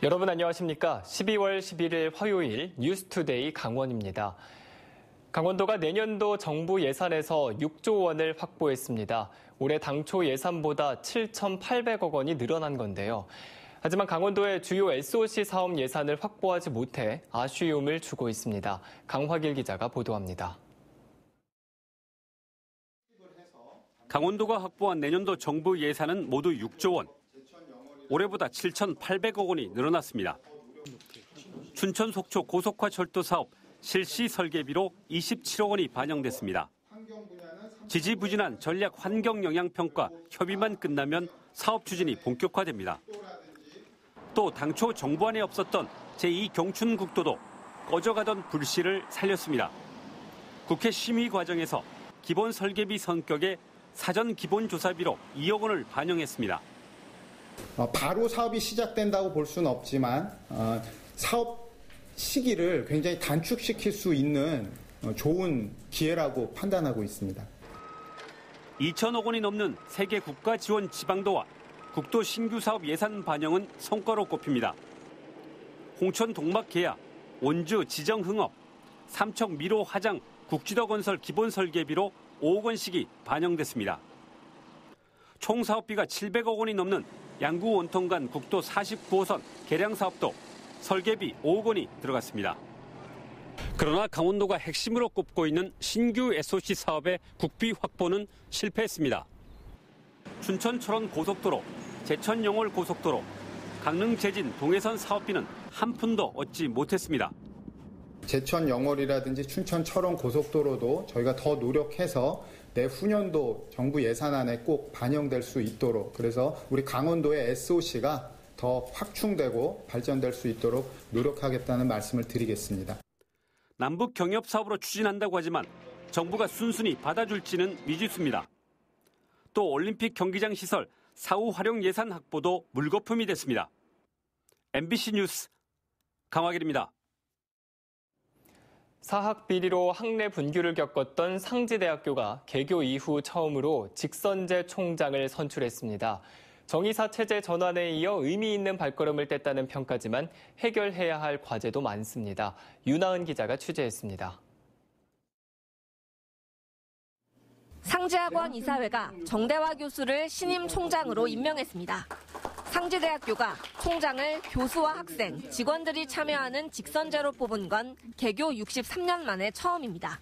여러분 안녕하십니까? 12월 11일 화요일 뉴스투데이 강원입니다. 강원도가 내년도 정부 예산에서 6조 원을 확보했습니다. 올해 당초 예산보다 7,800억 원이 늘어난 건데요. 하지만 강원도의 주요 SOC 사업 예산을 확보하지 못해 아쉬움을 주고 있습니다. 강화길 기자가 보도합니다. 강원도가 확보한 내년도 정부 예산은 모두 6조 원. 올해보다 7,800억 원이 늘어났습니다. 춘천 속초 고속화 철도 사업 실시 설계비로 27억 원이 반영됐습니다. 지지부진한 전략 환경 영향 평가 협의만 끝나면 사업 추진이 본격화됩니다. 또 당초 정부안에 없었던 제2경춘국도도 꺼져가던 불씨를 살렸습니다. 국회 심의 과정에서 기본 설계비 성격의 사전 기본조사비로 2억 원을 반영했습니다. 바로 사업이 시작된다고 볼 수는 없지만 사업 시기를 굉장히 단축시킬 수 있는 좋은 기회라고 판단하고 있습니다. 2천억 원이 넘는 세계 국가 지원 지방도와 국도 신규 사업 예산 반영은 성과로 꼽힙니다. 홍천 동막 계약, 원주 지정 흥업, 삼척 미로 화장 국지도 건설 기본 설계비로 5억 원씩이 반영됐습니다. 총 사업비가 700억 원이 넘는 양구 원통간 국도 49호선 개량 사업도 설계비 5억 원이 들어갔습니다. 그러나 강원도가 핵심으로 꼽고 있는 신규 SOC 사업의 국비 확보는 실패했습니다. 춘천 철원 고속도로, 제천 영월 고속도로, 강릉 제진 동해선 사업비는 한 푼도 얻지 못했습니다. 제천 영월이라든지 춘천 철원 고속도로도 저희가 더 노력해서 내후년도 정부 예산안에 꼭 반영될 수 있도록, 그래서 우리 강원도의 SOC가 더 확충되고 발전될 수 있도록 노력하겠다는 말씀을 드리겠습니다. 남북 경협 사업으로 추진한다고 하지만 정부가 순순히 받아줄지는 미지수입니다. 또 올림픽 경기장 시설 사후 활용 예산 확보도 물거품이 됐습니다. MBC 뉴스 강화길입니다. 사학 비리로 학내 분규를 겪었던 상지대학교가 개교 이후 처음으로 직선제 총장을 선출했습니다. 정의사 체제 전환에 이어 의미 있는 발걸음을 뗐다는 평가지만 해결해야 할 과제도 많습니다. 윤하은 기자가 취재했습니다. 상지학원 이사회가 정대화 교수를 신임 총장으로 임명했습니다. 상지대학교가 총장을 교수와 학생, 직원들이 참여하는 직선제로 뽑은 건 개교 63년 만에 처음입니다.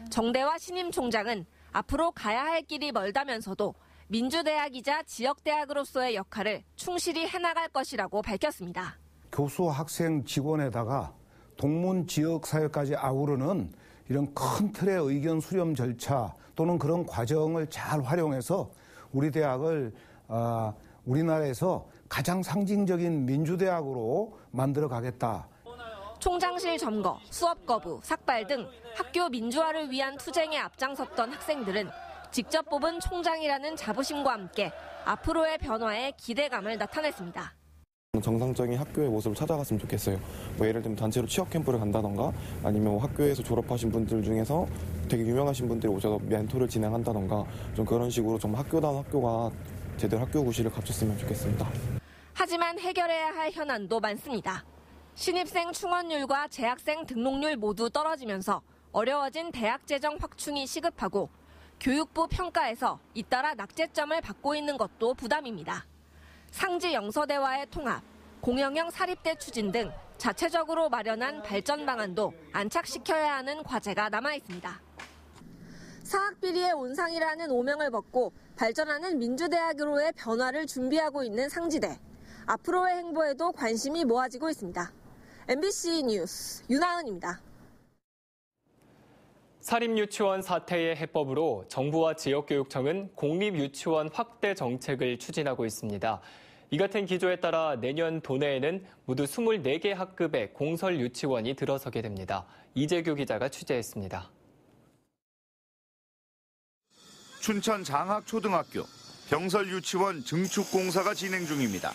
정대화 신임 총장은 앞으로 가야 할 길이 멀다면서도 민주대학이자 지역대학으로서의 역할을 충실히 해나갈 것이라고 밝혔습니다. 교수, 학생, 직원에다가 동문 지역사회까지 아우르는 이런 큰 틀의 의견 수렴 절차 또는 그런 과정을 잘 활용해서 우리 대학을 우리나라에서 가장 상징적인 민주대학으로 만들어 가겠다. 총장실 점거, 수업 거부, 삭발 등 학교 민주화를 위한 투쟁에 앞장섰던 학생들은 직접 뽑은 총장이라는 자부심과 함께 앞으로의 변화에 기대감을 나타냈습니다. 정상적인 학교의 모습을 찾아갔으면 좋겠어요. 예를 들면 단체로 취업 캠프를 간다던가 아니면 학교에서 졸업하신 분들 중에서 되게 유명하신 분들이 오셔서 멘토를 진행한다던가 좀 그런 식으로 좀 학교다운 학교가 제대로 학교 구실을 갖췄으면 좋겠습니다. 하지만 해결해야 할 현안도 많습니다. 신입생 충원율과 재학생 등록률 모두 떨어지면서 어려워진 대학 재정 확충이 시급하고 교육부 평가에서 잇따라 낙제점을 받고 있는 것도 부담입니다. 상지 영서대와의 통합, 공영형 사립대 추진 등 자체적으로 마련한 발전 방안도 안착시켜야 하는 과제가 남아있습니다. 사학비리의 온상이라는 오명을 벗고 발전하는 민주대학으로의 변화를 준비하고 있는 상지대. 앞으로의 행보에도 관심이 모아지고 있습니다. MBC 뉴스 윤하은입니다. 사립유치원 사태의 해법으로 정부와 지역교육청은 공립유치원 확대 정책을 추진하고 있습니다. 이 같은 기조에 따라 내년 도내에는 모두 24개 학급의 공설 유치원이 들어서게 됩니다. 이재규 기자가 취재했습니다. 춘천 장학초등학교 병설 유치원 증축 공사가 진행 중입니다.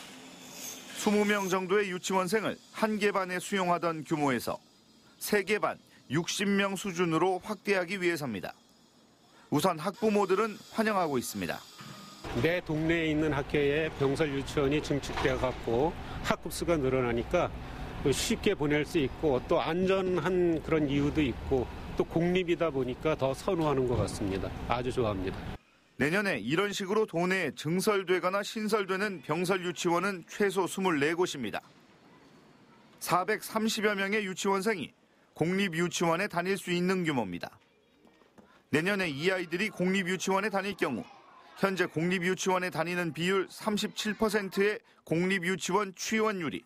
20명 정도의 유치원생을 1개 반에 수용하던 규모에서 3개 반 60명 수준으로 확대하기 위해서입니다. 우선 학부모들은 환영하고 있습니다. 내 동네에 있는 학교에 병설 유치원이 증축되어 갖고 학급 수가 늘어나니까 쉽게 보낼 수 있고 또 안전한 그런 이유도 있고 또 공립이다 보니까 더 선호하는 것 같습니다. 아주 좋아합니다. 내년에 이런 식으로 도내에 증설되거나 신설되는 병설 유치원은 최소 24곳입니다. 430여 명의 유치원생이 공립유치원에 다닐 수 있는 규모입니다. 내년에 이 아이들이 공립유치원에 다닐 경우 현재 공립유치원에 다니는 비율 37%의 공립유치원 취원율이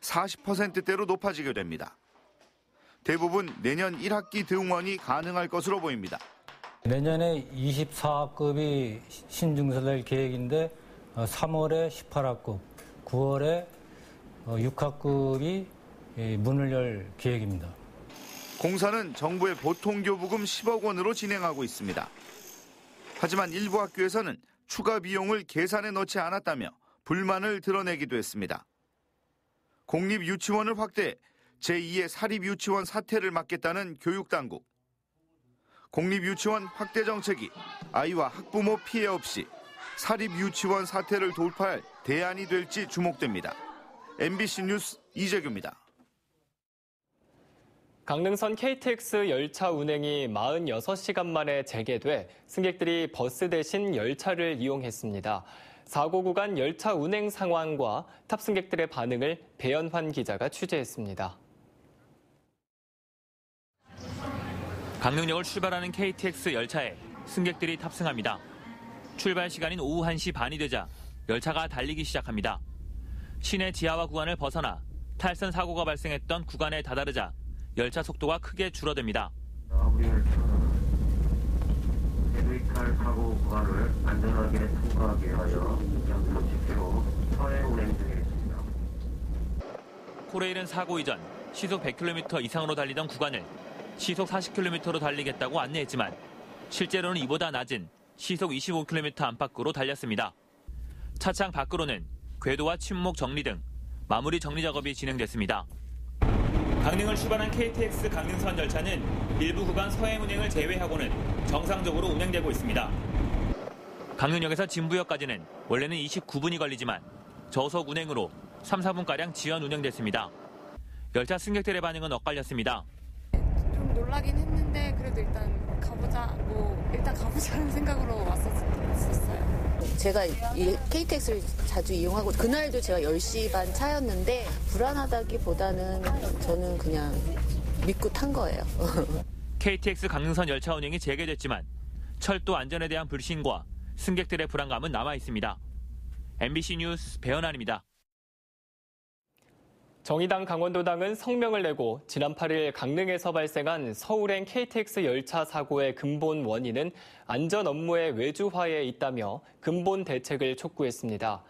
40%대로 높아지게 됩니다. 대부분 내년 1학기 등원이 가능할 것으로 보입니다. 내년에 24학급이 신증설될 계획인데 3월에 18학급, 9월에 6학급이 문을 열 계획입니다. 공사는 정부의 보통교부금 10억 원으로 진행하고 있습니다. 하지만 일부 학교에서는 추가 비용을 계산에 넣지 않았다며 불만을 드러내기도 했습니다. 공립유치원을 확대해 제2의 사립유치원 사태를 막겠다는 교육당국. 공립유치원 확대 정책이 아이와 학부모 피해 없이 사립유치원 사태를 돌파할 대안이 될지 주목됩니다. MBC 뉴스 이재규입니다. 강릉선 KTX 열차 운행이 46시간 만에 재개돼 승객들이 버스 대신 열차를 이용했습니다. 사고 구간 열차 운행 상황과 탑승객들의 반응을 배연환 기자가 취재했습니다. 강릉역을 출발하는 KTX 열차에 승객들이 탑승합니다. 출발 시간인 오후 1시 반이 되자 열차가 달리기 시작합니다. 시내 지하화 구간을 벗어나 탈선 사고가 발생했던 구간에 다다르자 열차 속도가 크게 줄어듭니다. 우리 열차는 헤드위탈 사고 구간을 안전하게 통과하기 위하여 약 30km 서해 운행 중에 있습니다. 코레일은 사고 이전 시속 100km 이상으로 달리던 구간을 시속 40km로 달리겠다고 안내했지만 실제로는 이보다 낮은 시속 25km 안팎으로 달렸습니다. 차창 밖으로는 궤도와 침목 정리 등 마무리 정리 작업이 진행됐습니다. 강릉을 출발한 KTX 강릉선 열차는 일부 구간 서행 운행을 제외하고는 정상적으로 운행되고 있습니다. 강릉역에서 진부역까지는 원래는 29분이 걸리지만 저속 운행으로 3, 4분가량 지연 운행됐습니다. 열차 승객들의 반응은 엇갈렸습니다. 좀 놀라긴 했는데 그래도 일단 가보자는 생각으로 왔었어요. 제가 이 KTX를 자주 이용하고 그날도 제가 10시 반 차였는데 불안하다기보다는 저는 그냥 믿고 탄 거예요. KTX 강릉선 열차 운행이 재개됐지만 철도 안전에 대한 불신과 승객들의 불안감은 남아 있습니다. MBC 뉴스 배연환입니다. 정의당 강원도당은 성명을 내고 지난 8일 강릉에서 발생한 서울행 KTX 열차 사고의 근본 원인은 안전 업무의 외주화에 있다며 근본 대책을 촉구했습니다.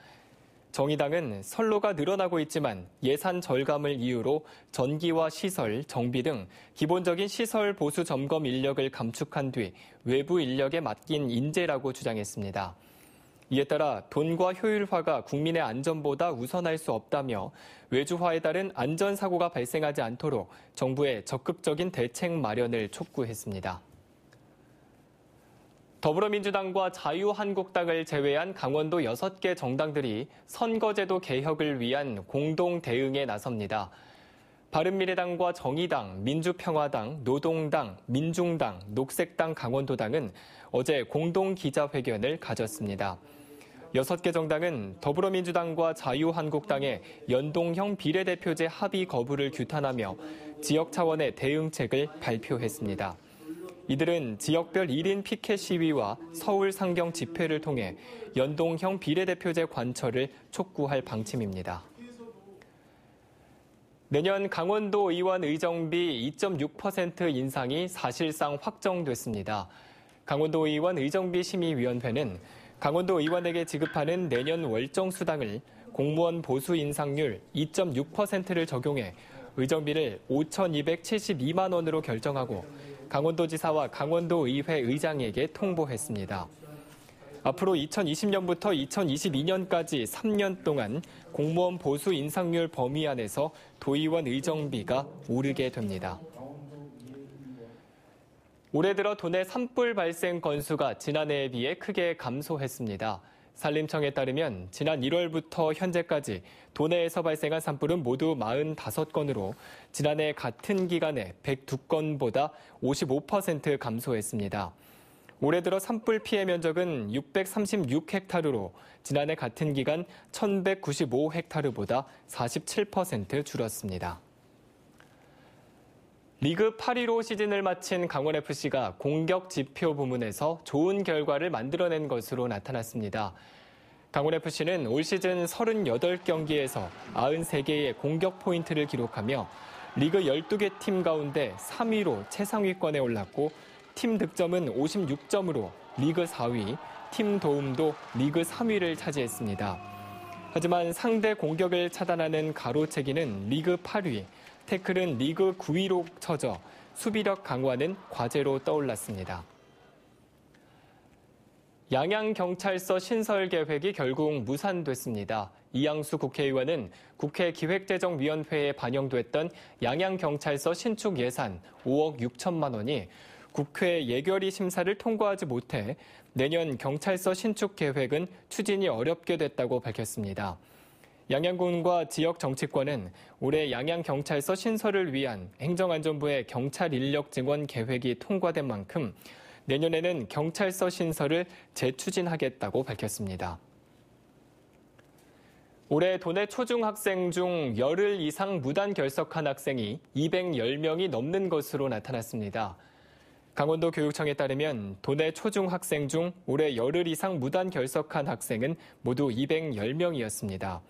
정의당은 선로가 늘어나고 있지만 예산 절감을 이유로 전기와 시설, 정비 등 기본적인 시설 보수 점검 인력을 감축한 뒤 외부 인력에 맡긴 인재라고 주장했습니다. 이에 따라 돈과 효율화가 국민의 안전보다 우선할 수 없다며 외주화에 따른 안전사고가 발생하지 않도록 정부의 적극적인 대책 마련을 촉구했습니다. 더불어민주당과 자유한국당을 제외한 강원도 6개 정당들이 선거제도 개혁을 위한 공동 대응에 나섭니다. 바른미래당과 정의당, 민주평화당, 노동당, 민중당, 녹색당, 강원도당은 어제 공동 기자회견을 가졌습니다. 6개 정당은 더불어민주당과 자유한국당의 연동형 비례대표제 합의 거부를 규탄하며 지역 차원의 대응책을 발표했습니다. 이들은 지역별 1인 피켓 시위와 서울 상경 집회를 통해 연동형 비례대표제 관철을 촉구할 방침입니다. 내년 강원도 의원 의정비 2.6% 인상이 사실상 확정됐습니다. 강원도 의원 의정비 심의위원회는 강원도 의원에게 지급하는 내년 월정 수당을 공무원 보수 인상률 2.6%를 적용해 의정비를 5,272만 원으로 결정하고 강원도지사와 강원도의회 의장에게 통보했습니다. 앞으로 2020년부터 2022년까지 3년 동안 공무원 보수 인상률 범위 안에서 도의원 의정비가 오르게 됩니다. 올해 들어 도내 산불 발생 건수가 지난해에 비해 크게 감소했습니다. 산림청에 따르면 지난 1월부터 현재까지 도내에서 발생한 산불은 모두 45건으로 지난해 같은 기간에 102건보다 55% 감소했습니다. 올해 들어 산불 피해 면적은 636헥타르로 지난해 같은 기간 1195헥타르보다 47% 줄었습니다. 리그 8위로 시즌을 마친 강원FC가 공격 지표 부문에서 좋은 결과를 만들어낸 것으로 나타났습니다. 강원FC는 올 시즌 38경기에서 93개의 공격 포인트를 기록하며 리그 12개 팀 가운데 3위로 최상위권에 올랐고 팀 득점은 56점으로 리그 4위, 팀 도움도 리그 3위를 차지했습니다. 하지만 상대 공격을 차단하는 가로채기는 리그 8위, 태클은 리그 9위로 쳐져 수비력 강화는 과제로 떠올랐습니다. 양양경찰서 신설 계획이 결국 무산됐습니다. 이양수 국회의원은 국회 기획재정위원회에 반영됐던 양양경찰서 신축 예산 5억 6천만 원이 국회 예결위 심사를 통과하지 못해 내년 경찰서 신축 계획은 추진이 어렵게 됐다고 밝혔습니다. 양양군과 지역 정치권은 올해 양양경찰서 신설을 위한 행정안전부의 경찰 인력 증원 계획이 통과된 만큼 내년에는 경찰서 신설을 재추진하겠다고 밝혔습니다. 올해 도내 초중학생 중 열흘 이상 무단 결석한 학생이 210명이 넘는 것으로 나타났습니다. 강원도 교육청에 따르면 도내 초중학생 중 올해 열흘 이상 무단 결석한 학생은 모두 210명이었습니다.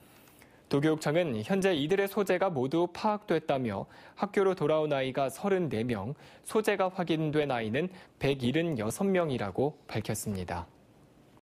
도교육청은 현재 이들의 소재가 모두 파악됐다며 학교로 돌아온 아이가 34명, 소재가 확인된 아이는 176명이라고 밝혔습니다.